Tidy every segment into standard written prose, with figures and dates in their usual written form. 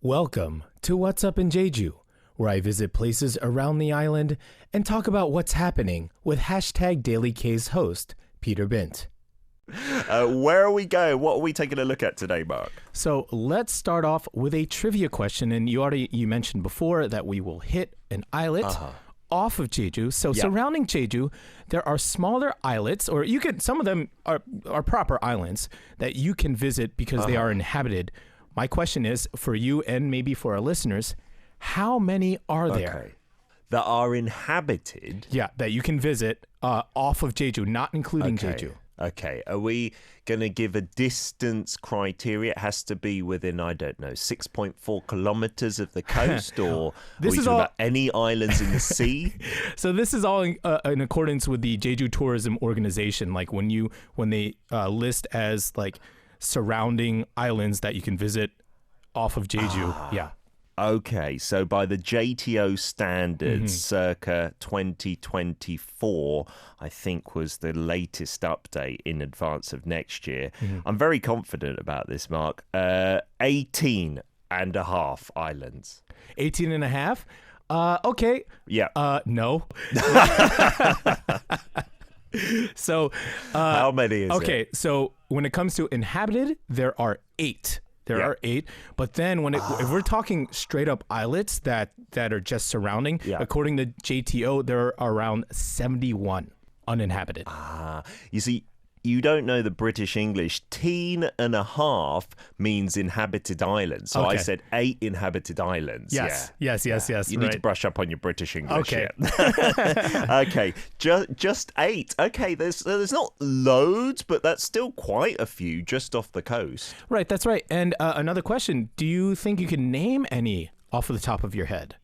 Welcome to What's Up in Jeju, where I visit places around the island and talk about what's happening with hashtag Daily K's host, Peter Bint. Where are we going? What are we taking a look at today, Mark? So let's start off with a trivia question. And you mentioned before that we will hit an islet off of Jeju. So surrounding Jeju, there are smaller islets, or some of them are proper islands that you can visit because they are inhabited. My question is, for you and maybe for our listeners, how many are there? That are inhabited? Yeah, that you can visit off of Jeju, not including Jeju. Okay, are we going to give a distance criteria? It has to be within, 6.4 kilometers of the coast, or this is all about any islands in the sea? So this is all in accordance with the Jeju Tourism Organization. Like when they list as like surrounding islands that you can visit off of Jeju. Yeah. Okay, so by the JTO standards, circa 2024, I think was the latest update in advance of next year. I'm very confident about this, Mark. 18 and a half islands. 18 and a half? Okay. Yeah. No. So, how many is it? Okay, so when it comes to inhabited, there are 8. There are 8, but then if we're talking straight up islets that are just surrounding, according to JTO, there are around 71 uninhabited. You see, you don't know the British English. Teen and a half means inhabited islands. So I said 8 inhabited islands. Yes. You need to brush up on your British English. Okay. Okay. Just 8. Okay. There's not loads, but that's still quite a few just off the coast. Right. That's right. And another question: do you think you can name any off of the top of your head?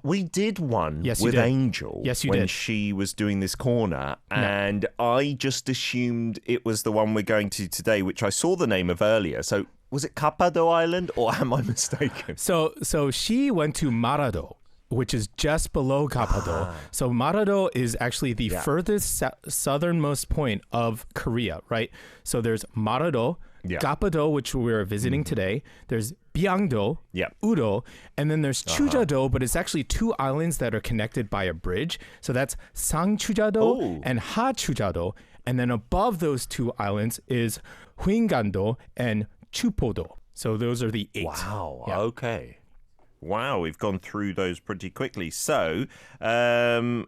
We did one with did. Angel when she was doing this corner, and I just assumed it was the one we're going to today, which I saw the name of earlier. So was it Gapado Island, or am I mistaken? So she went to Marado, which is just below Gapado. So Marado is actually the furthest southernmost point of Korea, right? So there's Marado, Gapado, which we're visiting today. There's Byangdo, Udo, and then there's Chujado, but it's actually 2 islands that are connected by a bridge. So that's Sangchujado and Hachujado. And then above those 2 islands is Huingando and Chupodo. So those are the 8. Wow, okay. Wow, we've gone through those pretty quickly. So, Gapado's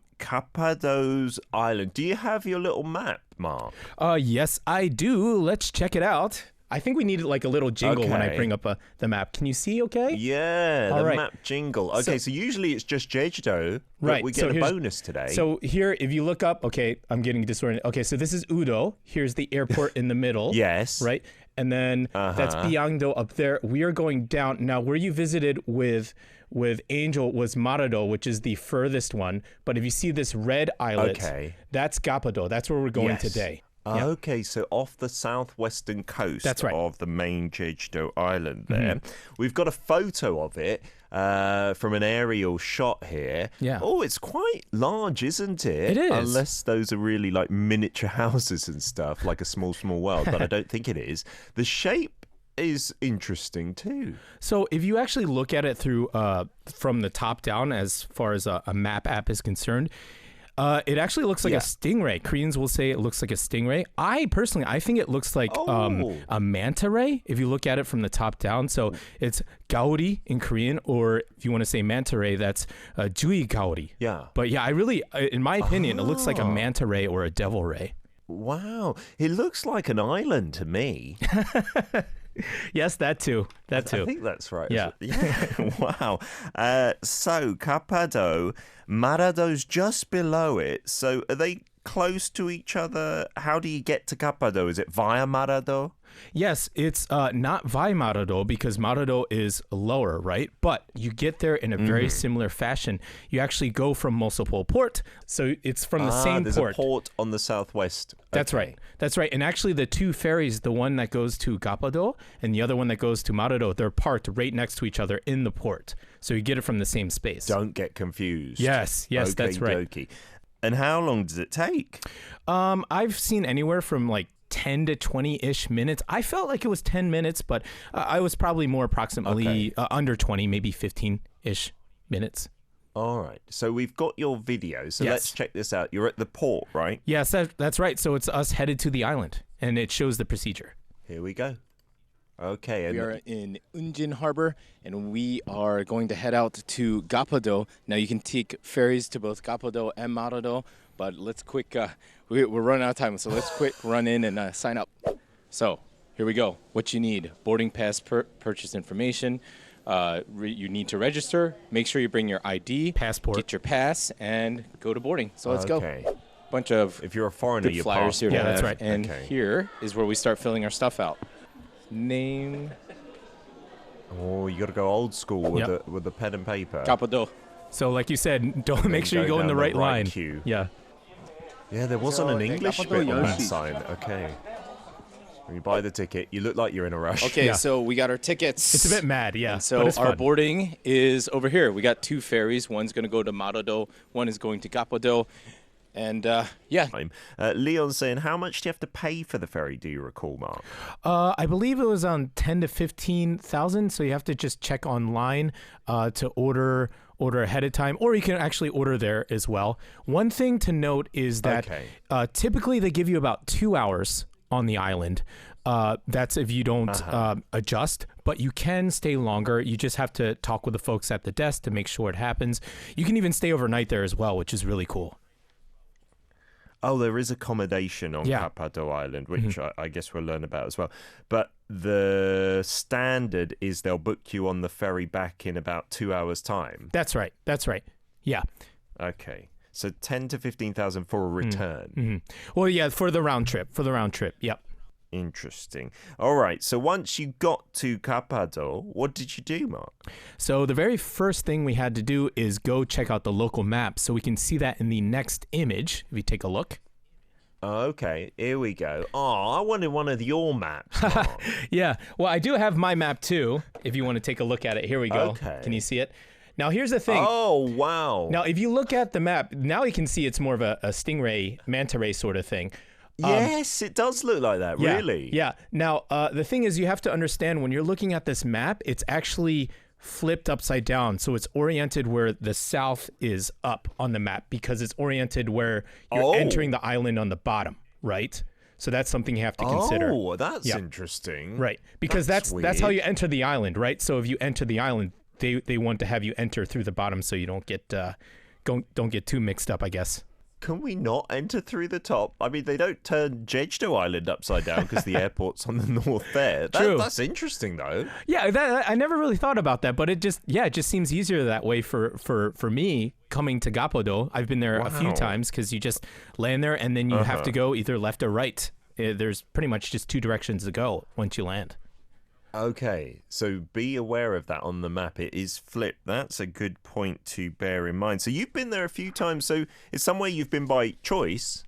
Island. Do you have your little map, Mark? Yes, I do. Let's check it out. I think we need like a little jingle when I bring up the map. Can you see okay? Yeah, the map jingle. Okay, so usually it's just Jeju, but we get a bonus today. So here, if you look up, I'm getting disoriented. Okay, so this is Udo. Here's the airport in the middle. Yes. Right? And then that's Byangdo up there. We are going down. Now, where you visited with Angel was Marado, which is the furthest one. But if you see this red islet, that's Gapado. That's where we're going today. Okay, so off the southwestern coast of the main Jeju Island there. We've got a photo of it from an aerial shot here. Yeah. Oh, it's quite large, isn't it? It is. Unless those are really like miniature houses and stuff, like a small world, but I don't think it is. The shape is interesting too. So if you actually look at it through from the top down, as far as a map app is concerned, it actually looks like a stingray. Koreans will say it looks like a stingray. I think it looks like a manta ray if you look at it from the top down. So it's gaori in Korean, or if you want to say manta ray, that's jui gaori. Yeah. But yeah, in my opinion, it looks like a manta ray or a devil ray. Wow. It looks like an island to me. Yes, that too. I think that's right. Yeah. Wow. So Gapado, Marado's just below it. So are they close to each other? How do you get to Gapado? Is it via Marado? Yes, it's not via Marado because Marado is lower, right? But you get there in a very similar fashion. You actually go from multiple port, so it's from the same there's port. There's a port on the southwest. That's right. That's right. And actually the 2 ferries, the one that goes to Gapado and the other one that goes to Marado, they're parked right next to each other in the port. So you get it from the same space. Don't get confused. Yes, that's right. Dokey. And how long does it take? I've seen anywhere from like 10 to 20-ish minutes. I felt like it was 10 minutes, but I was probably more approximately under 20, maybe 15-ish minutes. All right. So we've got your video. So let's check this out. You're at the port, right? Yes, that's right. So it's us headed to the island, and it shows the procedure. Here we go. Okay. And we are in Unjin Harbor, and we are going to head out to Gapado. Now, you can take ferries to both Gapado and Marado, but let's quick, we're running out of time, so let's quick run in and sign up. So here we go. What you need: boarding pass, purchase information. You need to register. Make sure you bring your ID, passport, get your pass, and go to boarding. So let's go. Bunch of if you're a foreigner, good flyers here. Yeah, that's right. And here is where we start filling our stuff out. Name. Oh, you got to go old school with the pen and paper. Gapado. So, like you said, don't make sure you go in the right line. Queue. Yeah. Yeah, there wasn't an English bit on that sign. Okay. When you buy the ticket, you look like you're in a rush. Okay, so we got our tickets. It's a bit mad, yeah. And so our boarding is over here. We got 2 ferries. One's going to go to Marado. One is going to Gapado. And Leon's saying, how much do you have to pay for the ferry? Do you recall, Mark? I believe it was on 10 to 15,000. So you have to just check online to order ahead of time, or you can actually order there as well. One thing to note is that typically they give you about 2 hours on the island. That's if you don't adjust, but you can stay longer. You just have to talk with the folks at the desk to make sure it happens. You can even stay overnight there as well, which is really cool. Oh, there is accommodation on Gapado Island, which I guess we'll learn about as well. But the standard is they'll book you on the ferry back in about 2 hours' time. That's right. Yeah. Okay. So 10 to 15,000 for a return. Well, yeah, for the round trip. Yep. Interesting. All right. So once you got to Gapado, what did you do, Mark? So the very first thing we had to do is go check out the local map. So we can see that in the next image. If you take a look. Okay, here we go. Oh, I wanted one of your maps, Mark. Yeah. Well, I do have my map too, if you want to take a look at it. Here we go. Okay. Can you see it? Now, here's the thing. Oh, wow. Now, if you look at the map, now you can see it's more of a stingray, manta ray sort of thing. Yes, it does look like that, really. Yeah. Now, the thing is, you have to understand when you're looking at this map, it's actually flipped upside down. So it's oriented where the south is up on the map because it's oriented where you're entering the island on the bottom, right? So that's something you have to consider. Oh, that's interesting. Right. Because that's how you enter the island, right? So if you enter the island, they want to have you enter through the bottom so you don't get don't get too mixed up, I guess. Can we not enter through the top? I mean, they don't turn Jeju Island upside down because the airport's on the north there. True. That's interesting, though. Yeah, I never really thought about that, but it just seems easier that way for me coming to Gapado. I've been there a few times because you just land there and then you have to go either left or right. There's pretty much just 2 directions to go once you land. Okay, so be aware of that on the map. It is flipped. That's a good point to bear in mind. So you've been there a few times. So it's somewhere you've been by choice?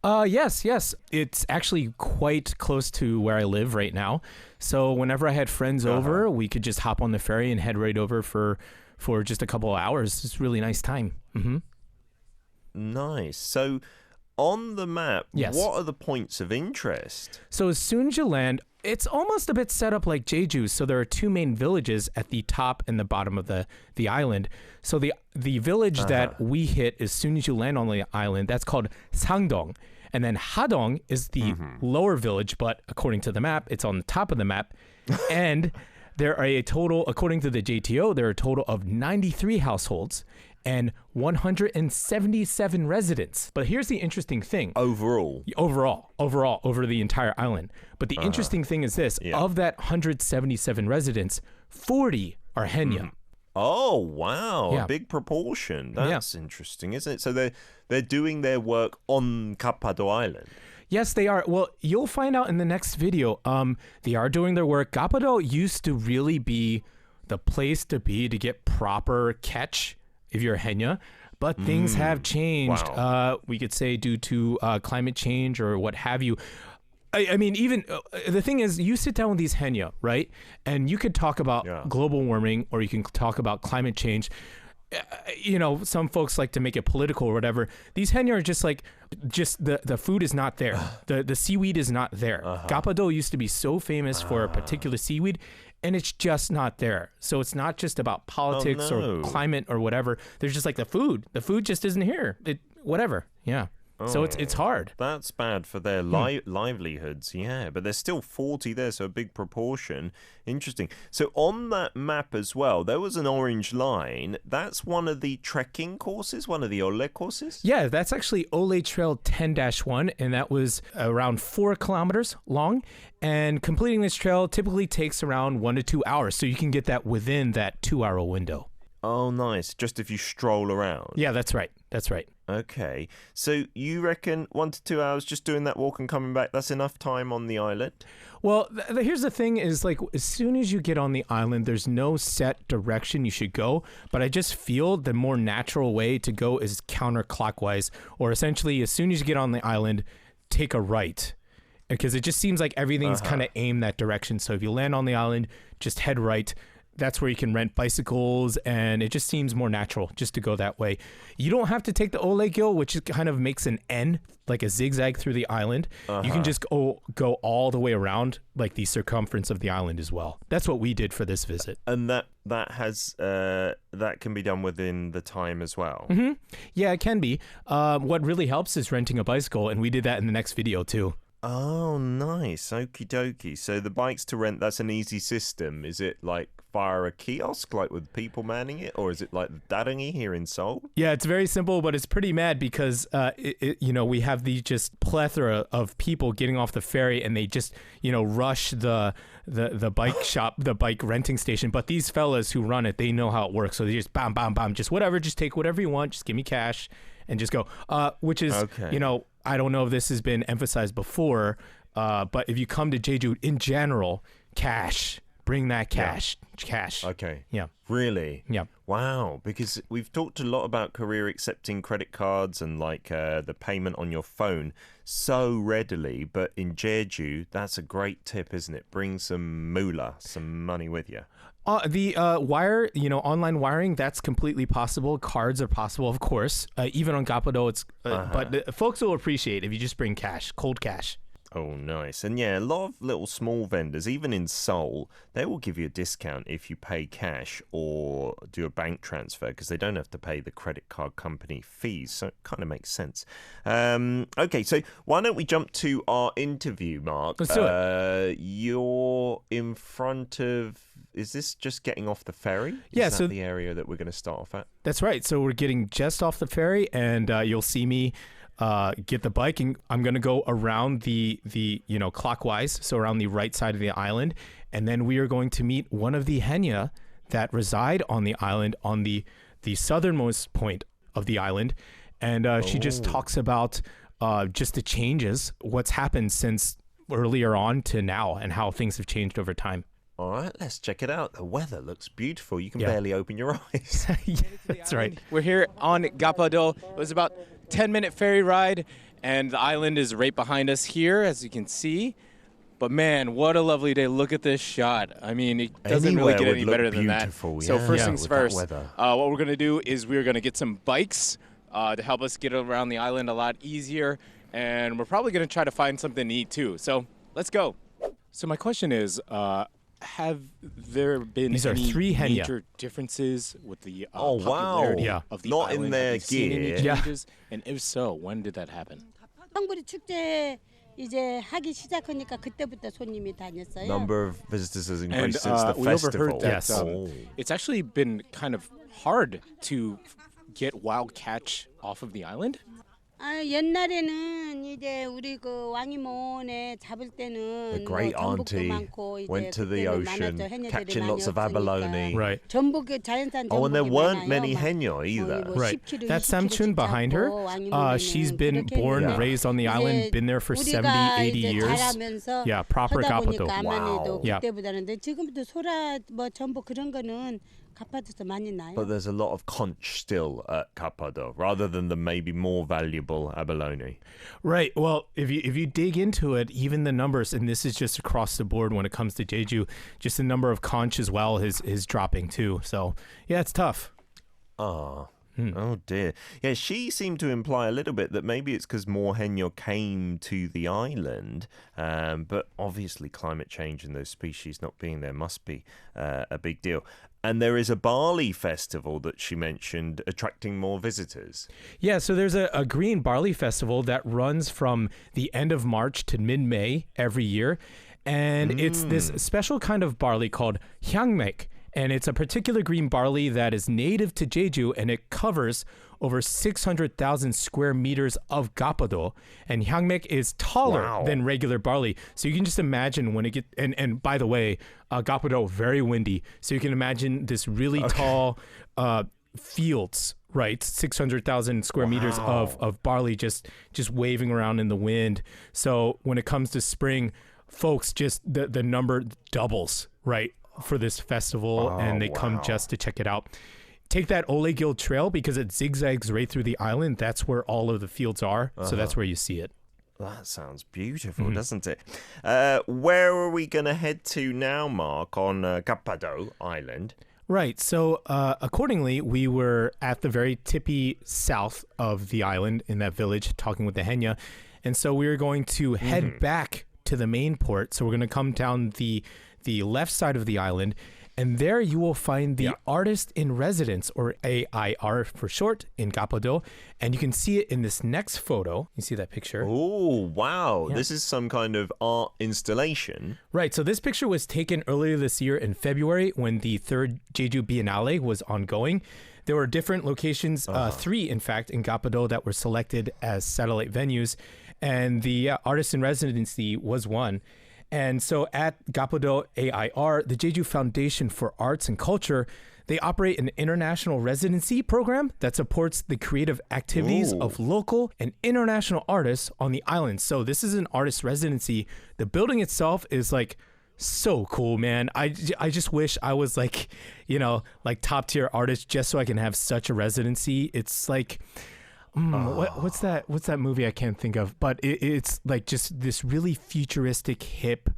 Yes. It's actually quite close to where I live right now. So whenever I had friends over, we could just hop on the ferry and head right over for just a couple of hours. It's a really nice time. Nice. So on the map, what are the points of interest? So as soon as you land, it's almost a bit set up like Jeju. So there are 2 main villages at the top and the bottom of the island. So the village that we hit as soon as you land on the island, that's called Sangdong. And then Hadong is the lower village, but according to the map, it's on the top of the map. And there are a total, according to the JTO, there are a total of 93 households and 177 residents. But here's the interesting thing. Overall, over the entire island. But the interesting thing is this. Of that 177 residents, 40 are Haenyeo. Oh, wow. A big proportion. That's interesting, isn't it? So they're doing their work on Gapado Island. Yes, they are. Well, you'll find out in the next video. They are doing their work. Gapado used to really be the place to be to get proper catch if you're a Haenyeo, but things have changed. Wow. We could say due to climate change or what have you. I mean, even the thing is, you sit down with these Haenyeo, right? And you could talk about global warming or you can talk about climate change. some folks like to make it political or whatever. These henya are just the food is not there. The seaweed is not there. Gapado used to be so famous for a particular seaweed, and it's just not there. So it's not just about politics or climate or whatever. There's just like the food. The food just isn't here. Whatever. Yeah. So it's hard. That's bad for their livelihoods, yeah. But there's still 40 there, so a big proportion. Interesting. So on that map as well, there was an orange line. That's one of the trekking courses, one of the Ole courses? Yeah, that's actually Ole Trail 10-1, and that was around 4 kilometers long. And completing this trail typically takes around 1 to 2 hours, so you can get that within that 2-hour window. Oh, nice. Just if you stroll around. Yeah, that's right. That's right. Okay. So you reckon 1 to 2 hours just doing that walk and coming back, that's enough time on the island? Well, here's the thing is like as soon as you get on the island, there's no set direction you should go. But I just feel the more natural way to go is counterclockwise, or essentially as soon as you get on the island, take a right. Because it just seems like everything's kind of aimed that direction. So if you land on the island, just head right. That's where you can rent bicycles, and it just seems more natural just to go that way. You don't have to take the Ole Gil, which kind of makes an N, like a zigzag through the island. You can just go all the way around, like the circumference of the island as well. That's what we did for this visit. And that can be done within the time as well. Mm-hmm. Yeah, it can be. What really helps is renting a bicycle, and we did that in the next video too. Oh, nice. Okie dokie. So the bikes to rent, that's an easy system. Is it like via a kiosk, like with people manning it? Or is it like Darangi here in Seoul? Yeah, it's very simple, but it's pretty mad because, we have the just plethora of people getting off the ferry, and they just, rush the bike shop, the bike renting station. But these fellas who run it, they know how it works. So they just bam, bam, bam, just whatever, just take whatever you want. Just give me cash and just go, which is, I don't know if this has been emphasized before, but if you come to Jeju in general, cash, bring that cash, cash. Okay. Yeah. Really? Yeah. Wow. Because we've talked a lot about Korea accepting credit cards and like the payment on your phone so readily. But in Jeju, that's a great tip, isn't it? Bring some moolah, some money with you. The wire, online wiring, that's completely possible. Cards are possible, of course. Even on Gapado, it's but folks will appreciate if you just bring cash, cold cash. Oh, nice. And yeah, a lot of little small vendors, even in Seoul, they will give you a discount if you pay cash or do a bank transfer because they don't have to pay the credit card company fees. So it kind of makes sense. Okay, so why don't we jump to our interview, Mark? Let's do it. You're in front of... Is this just getting off the ferry? Is that the area that we're going to start off at? That's right. So we're getting just off the ferry, and you'll see me get the bike, and I'm going to go around the clockwise, so around the right side of the island, and then we are going to meet one of the henya that reside on the island on the southernmost point of the island, and she just talks about just the changes, what's happened since earlier on to now, and how things have changed over time. All right, let's check it out. The weather looks beautiful. You can barely open your eyes. Yeah, that's right. We're here on Gapado. It was about 10-minute ferry ride, and the island is right behind us here, as you can see. But man, what a lovely day. Look at this shot. I mean, it doesn't really get any better than that. So first things first, what we're going to do is we're going to get some bikes to help us get around the island a lot easier. And we're probably going to try to find something to eat too. So let's go. So my question is, have there been any major differences with the popularity of the Not island? in their gear. Changes? And if so, when did that happen? Number of visitors has increased since the we festival. overheard that it's actually been kind of hard to get wild catch off of the island. 옛날에는 이제 우리 그 왕이모네 잡을 때는 The great auntie went to the ocean catching lots of abalone. Right. Oh, and there weren't many henya either. Right. That Samchun behind her, she's been born, raised on the island, been there for 70, 80 years. Yeah, proper Gapado. Wow. Yeah. 그때보다는 지금부터 소라 뭐 전복 그런 거는 가파도에서 많이 나요. But there's a lot of conch still at Gapado, rather than the maybe more valuable abalone. Right. Well, if you dig into it, even the numbers, and this is just across the board when it comes to Jeju, just the number of conch as well is dropping too. So yeah, it's tough. Oh. Oh dear. Yeah, she seemed to imply a little bit that maybe it's because more Haenyeo came to the island, but obviously climate change and those species not being there must be a big deal. And there is a barley festival that she mentioned attracting more visitors. Yeah, so there's a green barley festival that runs from the end of March to mid-May every year. And it's this special kind of barley called hyangmek. And it's a particular green barley that is native to Jeju, and it covers over 600,000 square meters of Gapado. And hyangmek is taller than regular barley. So you can just imagine when it gets, and by the way, Gapado, very windy. So you can imagine this really tall fields, right? 600,000 square meters of barley just waving around in the wind. So when it comes to spring, folks, just the number doubles, right? For this festival, and they come just to check it out. Take that Olegil Trail because it zigzags right through the island. That's where all of the fields are. So that's where you see it. That sounds beautiful, doesn't it? Where are we going to head to now, Mark, on Gapado Island? Right. So accordingly, we were at the very tippy south of the island in that village talking with the Haenyeo. And so we were going to head back to the main port. So we're going to come down the left side of the island, and there you will find the artist in residence, or AIR for short, in Gapado, and you can see it in this next photo. You see that picture? Oh, wow. Yeah. This is some kind of art installation. Right. So this picture was taken earlier this year in February when the third Jeju Biennale was ongoing. There were different locations, 3 in fact, in Gapado that were selected as satellite venues, and the artist in residency was one. And so at Gapado AIR, the Jeju Foundation for Arts and Culture, they operate an international residency program that supports the creative activities of local and international artists on the island. So this is an artist residency. The building itself is like so cool, man. I just wish I was like, like top tier artist just so I can have such a residency. It's like... what's that movie I can't think of, but it's like just this really futuristic hip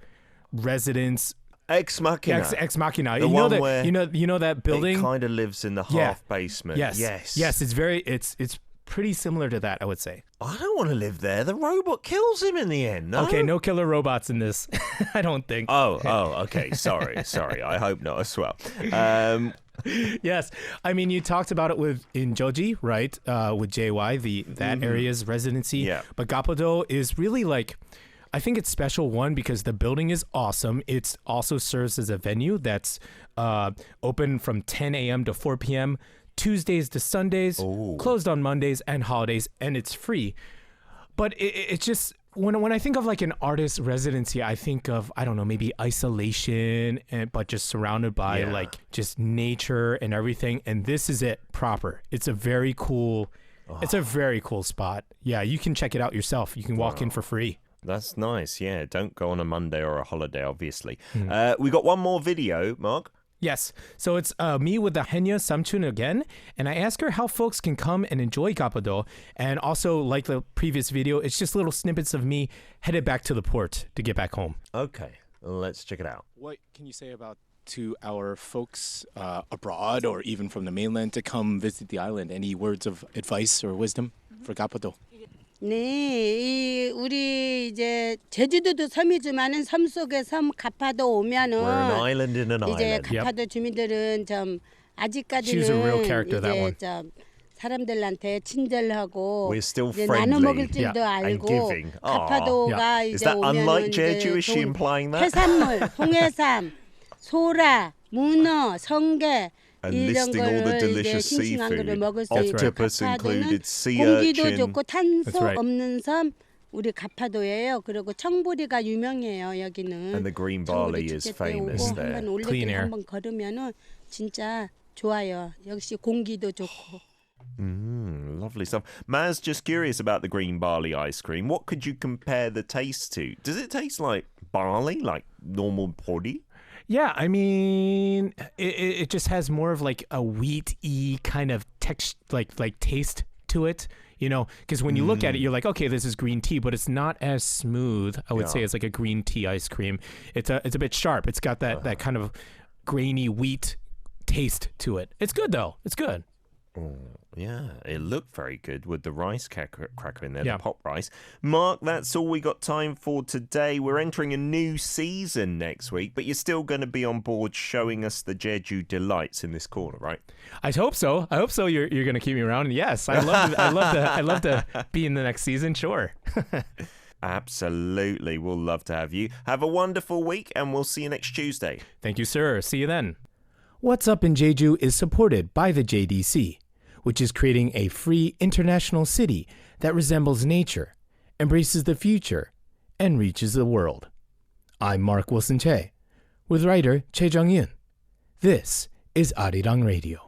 residence. Ex Machina. Ex Machina. The one where you know that building? It kind of lives in the half basement. Yes. It's pretty similar to that, I would say. I don't want to live there. The robot kills him in the end. No? Okay, no killer robots in this. I don't think. Oh, okay. Sorry. I hope not as well. Yes, I mean you talked about it in Joji, right? With JY, that area's residency. Yeah. But Gapado is really like, I think it's special one because the building is awesome. It also serves as a venue that's open from 10 a.m. to 4 p.m. Tuesdays to Sundays, closed on Mondays and holidays, and it's free. But it's just. When I think of like an artist residency, I think of, I don't know, maybe isolation, but just surrounded by like just nature and everything. And this is it proper. It's a very cool spot. Yeah, you can check it out yourself. You can walk in for free. That's nice. Yeah, don't go on a Monday or a holiday, obviously. We got one more video, Mark. Yes. So it's me with the Haenyeo Samchun again. And I ask her how folks can come and enjoy Gapado. And also, like the previous video, it's just little snippets of me headed back to the port to get back home. Okay, let's check it out. What can you say about to our folks abroad or even from the mainland to come visit the island? Any words of advice or wisdom for Gapado? 네, 우리 이제 제주도도 섬이지만은 섬 속의 섬 가파도 오면은 We're an island in an 이제 island. 가파도 주민들은 좀 She's a real 아직까지는 character, that 이제 one. 좀 사람들한테 친절하고 We're still 이제 friendly 나눠 먹을 줄도 and 알고 giving. 가파도가 Is 이제 that unlike 오면은 Jeju? 이제 Is she 좋은 implying that? 해산물, 홍해삼, 소라, 문어, 성게 And 이런 listing all the 거를 이제 delicious 싱싱한 거를 seafood. 먹을 수 있고 Octopus 가파도는 included, sea 공기도 urchin. 좋고 탄소 That's right. 없는 섬 우리 가파도예요. 그리고 청보리가 유명해요. 여기는. And the green barley 청보리 is 축제 때 famous 오고 there. 한번 Clean 올레길 air. 한번 걸으면은 진짜 좋아요. 역시 공기도 좋고. Lovely stuff. Maz, just curious about the green barley ice cream. What could you compare the taste to? Does it taste like barley, like normal pori? Yeah, I mean, it just has more of like a wheat-y kind of like taste to it, because when you look at it, you're like, okay, this is green tea, but it's not as smooth, I would say, as like a green tea ice cream. It's a bit sharp. It's got that kind of grainy wheat taste to it. It's good though. It's good. Oh, yeah, it looked very good with the rice cracker in there, Yeah. the pop rice. Mark, that's all we got time for today. We're entering a new season next week, but you're still going to be on board showing us the Jeju delights in this corner, right? I hope so. You're going to keep me around. And yes, I love to be in the next season. Sure. Absolutely. We'll love to have you. Have a wonderful week, and we'll see you next Tuesday. Thank you, sir. See you then. What's Up in Jeju is supported by the JDC, which is creating a free international city that resembles nature, embraces the future, and reaches the world. I'm Mark Wilson Che, with writer Che Jung-yun. This is Arirang Radio.